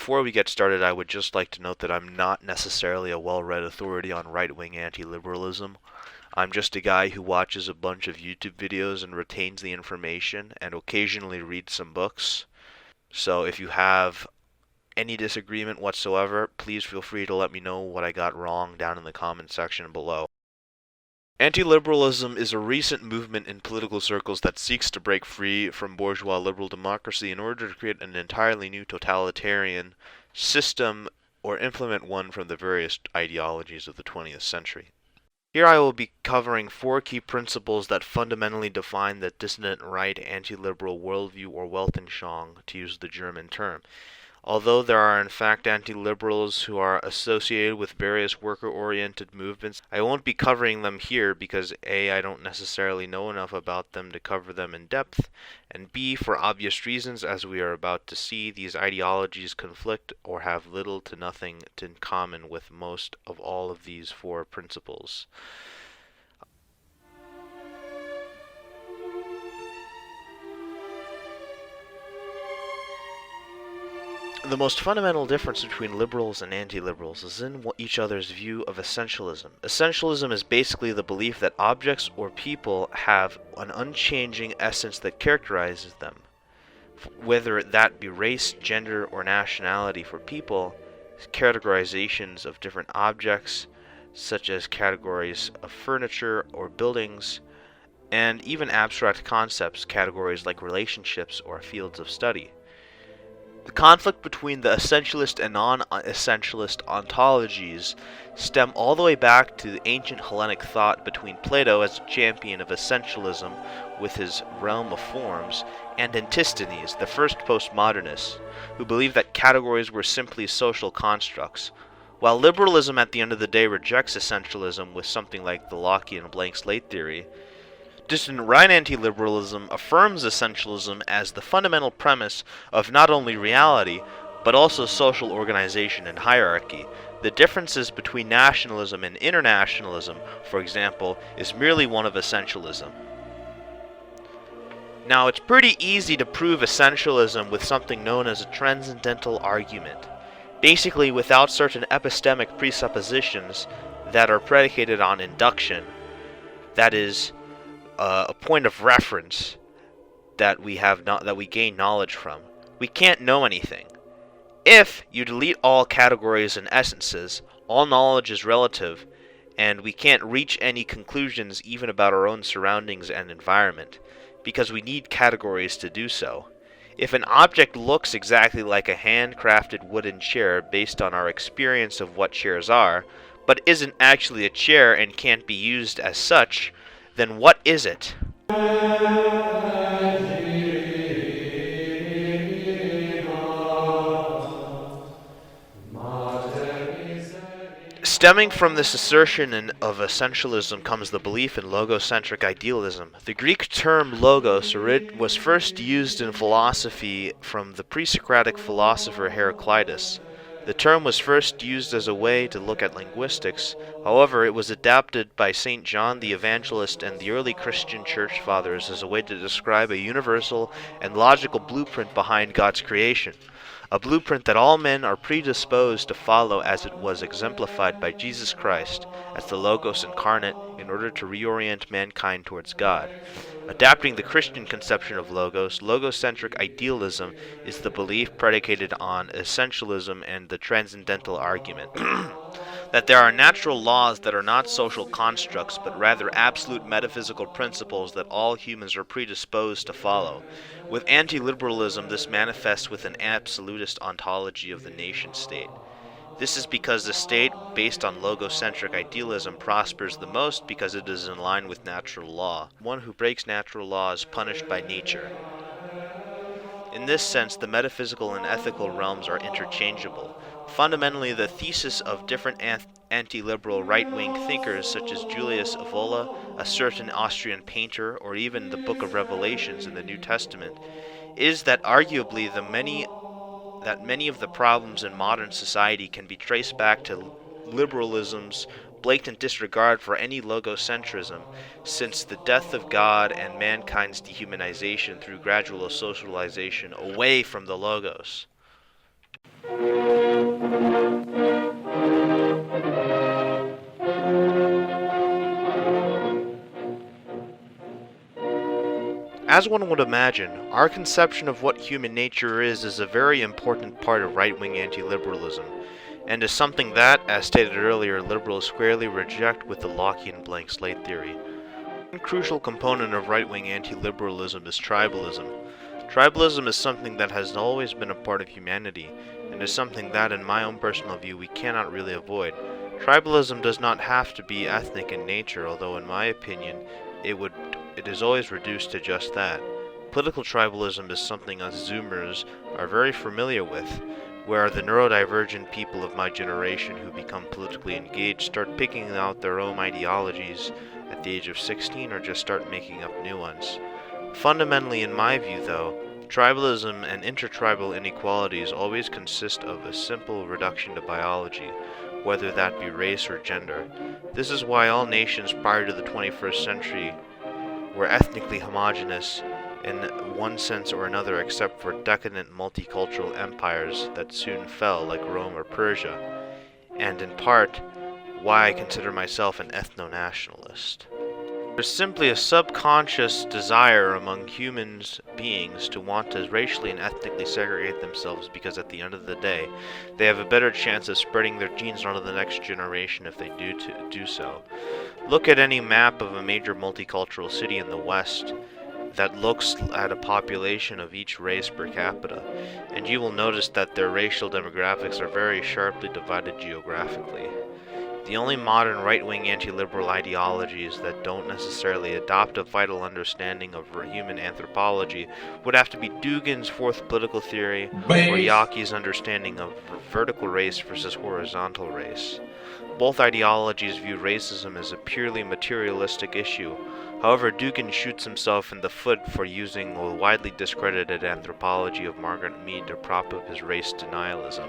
Before we get started, I would just like to note that I'm not necessarily a well-read authority on right-wing anti-liberalism. I'm just a guy who watches a bunch of YouTube videos and retains the information and occasionally reads some books. So if you have any disagreement whatsoever, please feel free to let me know what I got wrong down in the comment section below. Anti-liberalism is a recent movement in political circles that seeks to break free from bourgeois liberal democracy in order to create an entirely new totalitarian system or implement one from the various ideologies of the 20th century. Here I will be covering 4 key principles that fundamentally define the dissident right anti-liberal worldview, or Weltanschauung, to use the German term. Although there are in fact anti-liberals who are associated with various worker-oriented movements, I won't be covering them here because A, I don't necessarily know enough about them to cover them in depth, and B, for obvious reasons, as we are about to see, these ideologies conflict or have little to nothing in common with most of all of these 4 principles. The most fundamental difference between liberals and anti-liberals is in each other's view of essentialism. Essentialism is basically the belief that objects or people have an unchanging essence that characterizes them. Whether that be race, gender, or nationality for people, categorizations of different objects, such as categories of furniture or buildings, and even abstract concepts, categories like relationships or fields of study. The conflict between the essentialist and non-essentialist ontologies stem all the way back to the ancient Hellenic thought between Plato as a champion of essentialism with his realm of forms, and Antisthenes, the first postmodernist, who believed that categories were simply social constructs. While liberalism at the end of the day rejects essentialism with something like the Lockean blank slate theory, dissident right anti-liberalism affirms essentialism as the fundamental premise of not only reality, but also social organization and hierarchy. The differences between nationalism and internationalism, for example, is merely one of essentialism. Now, it's pretty easy to prove essentialism with something known as a transcendental argument. Basically, without certain epistemic presuppositions that are predicated on induction, that is, a point of reference that we gain knowledge from. We can't know anything. If you delete all categories and essences, all knowledge is relative, and we can't reach any conclusions even about our own surroundings and environment, because we need categories to do so. If an object looks exactly like a handcrafted wooden chair based on our experience of what chairs are, but isn't actually a chair and can't be used as such, then what is it? Stemming from this assertion of essentialism comes the belief in logocentric idealism. The Greek term logos was first used in philosophy from the pre-Socratic philosopher Heraclitus. The term was first used as a way to look at linguistics. However, it was adapted by St. John the Evangelist and the early Christian church fathers as a way to describe a universal and logical blueprint behind God's creation. A blueprint that all men are predisposed to follow as it was exemplified by Jesus Christ as the Logos incarnate in order to reorient mankind towards God. Adapting the Christian conception of logos, logocentric idealism is the belief predicated on essentialism and the transcendental argument that there are natural laws that are not social constructs but rather absolute metaphysical principles that all humans are predisposed to follow. With anti-liberalism, this manifests with an absolutist ontology of the nation-state. This is because the state, based on logocentric idealism, prospers the most because it is in line with natural law. One who breaks natural law is punished by nature. In this sense, the metaphysical and ethical realms are interchangeable. Fundamentally, the thesis of different anti-liberal right-wing thinkers such as Julius Evola, a certain Austrian painter, or even the Book of Revelations in the New Testament, is that arguably many of the problems in modern society can be traced back to liberalism's blatant disregard for any logocentrism, since the death of God and mankind's dehumanization through gradual socialization away from the logos. As one would imagine, our conception of what human nature is a very important part of right-wing anti-liberalism, and is something that, as stated earlier, liberals squarely reject with the Lockean blank slate theory. One crucial component of right-wing anti-liberalism is tribalism. Tribalism is something that has always been a part of humanity, and is something that, in my own personal view, we cannot really avoid. Tribalism does not have to be ethnic in nature, although in my opinion, it is always reduced to just that. Political tribalism is something us Zoomers are very familiar with, where the neurodivergent people of my generation who become politically engaged start picking out their own ideologies at the age of 16 or just start making up new ones. Fundamentally, in my view, though, tribalism and intertribal inequalities always consist of a simple reduction to biology, whether that be race or gender. This is why all nations prior to the 21st century were ethnically homogeneous in one sense or another, except for decadent multicultural empires that soon fell, like Rome or Persia, and in part why I consider myself an ethno-nationalist. There's simply a subconscious desire among humans beings to want to racially and ethnically segregate themselves because at the end of the day, they have a better chance of spreading their genes onto the next generation if they do so. Look at any map of a major multicultural city in the West that looks at a population of each race per capita, and you will notice that their racial demographics are very sharply divided geographically. The only modern right-wing anti-liberal ideologies that don't necessarily adopt a vital understanding of human anthropology would have to be Dugin's fourth political theory or Yaki's understanding of vertical race versus horizontal race. Both ideologies view racism as a purely materialistic issue. However, Dugin shoots himself in the foot for using the widely discredited anthropology of Margaret Mead to prop up his race denialism.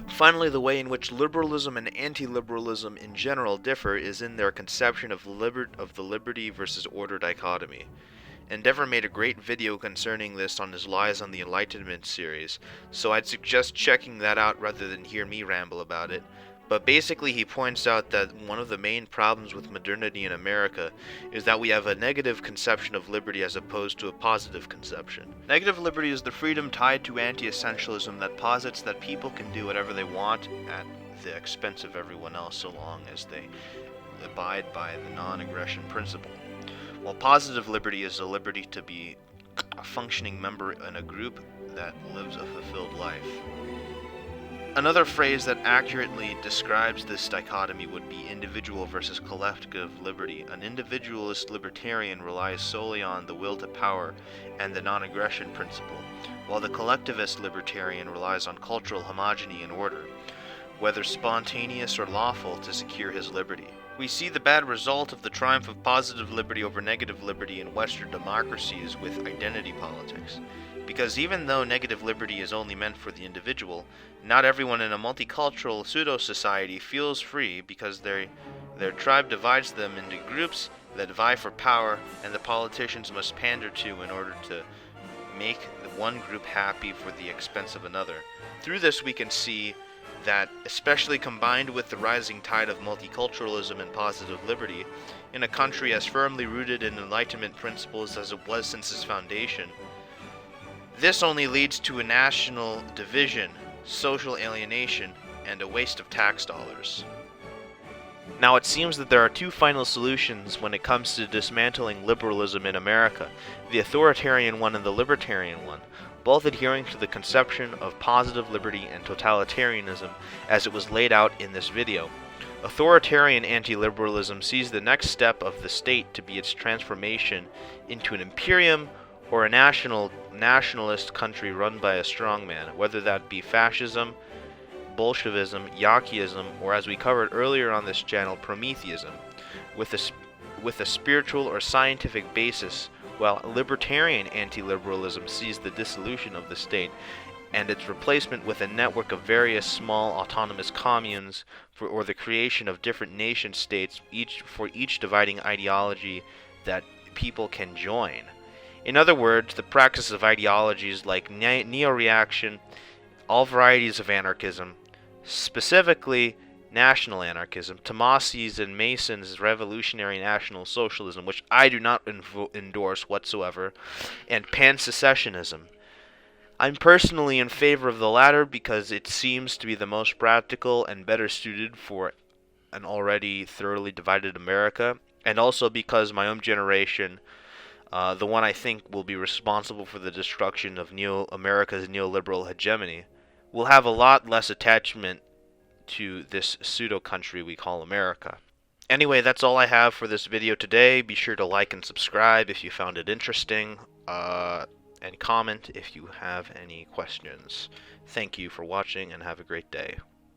Finally, the way in which liberalism and anti-liberalism in general differ is in their conception of the liberty versus order dichotomy. Endeavor made a great video concerning this on his Lies on the Enlightenment series, so I'd suggest checking that out rather than hear me ramble about it. But basically he points out that one of the main problems with modernity in America is that we have a negative conception of liberty as opposed to a positive conception. Negative liberty is the freedom tied to anti-essentialism that posits that people can do whatever they want at the expense of everyone else so long as they abide by the non-aggression principle. While positive liberty is a liberty to be a functioning member in a group that lives a fulfilled life. Another phrase that accurately describes this dichotomy would be individual versus collective liberty. An individualist libertarian relies solely on the will to power and the non-aggression principle, while the collectivist libertarian relies on cultural homogeny and order, whether spontaneous or lawful, to secure his liberty. We see the bad result of the triumph of positive liberty over negative liberty in Western democracies with identity politics. Because even though negative liberty is only meant for the individual, not everyone in a multicultural pseudo-society feels free because their tribe divides them into groups that vie for power, and the politicians must pander to in order to make one group happy for the expense of another. Through this we can see that, especially combined with the rising tide of multiculturalism and positive liberty, in a country as firmly rooted in Enlightenment principles as it was since its foundation, this only leads to a national division, social alienation, and a waste of tax dollars. Now it seems that there are two final solutions when it comes to dismantling liberalism in America, the authoritarian one and the libertarian one, both adhering to the conception of positive liberty and totalitarianism as it was laid out in this video. Authoritarian anti-liberalism sees the next step of the state to be its transformation into an imperium or a nationalist country run by a strongman, whether that be fascism, Bolshevism, Yakiism, or as we covered earlier on this channel, Prometheism, with a spiritual or scientific basis, while libertarian anti-liberalism sees the dissolution of the state and its replacement with a network of various small autonomous communes or the creation of different nation-states, each dividing ideology that people can join. In other words, the practice of ideologies like neo-reaction, all varieties of anarchism, specifically national anarchism, Tomasi's and Mason's revolutionary national socialism, which I do not endorse whatsoever, and pan-secessionism. I'm personally in favor of the latter because it seems to be the most practical and better suited for an already thoroughly divided America, and also because my own generation, the one I think will be responsible for the destruction of America's neoliberal hegemony, will have a lot less attachment to this pseudo-country we call America. Anyway, that's all I have for this video today. Be sure to like and subscribe if you found it interesting, and comment if you have any questions. Thank you for watching, and have a great day.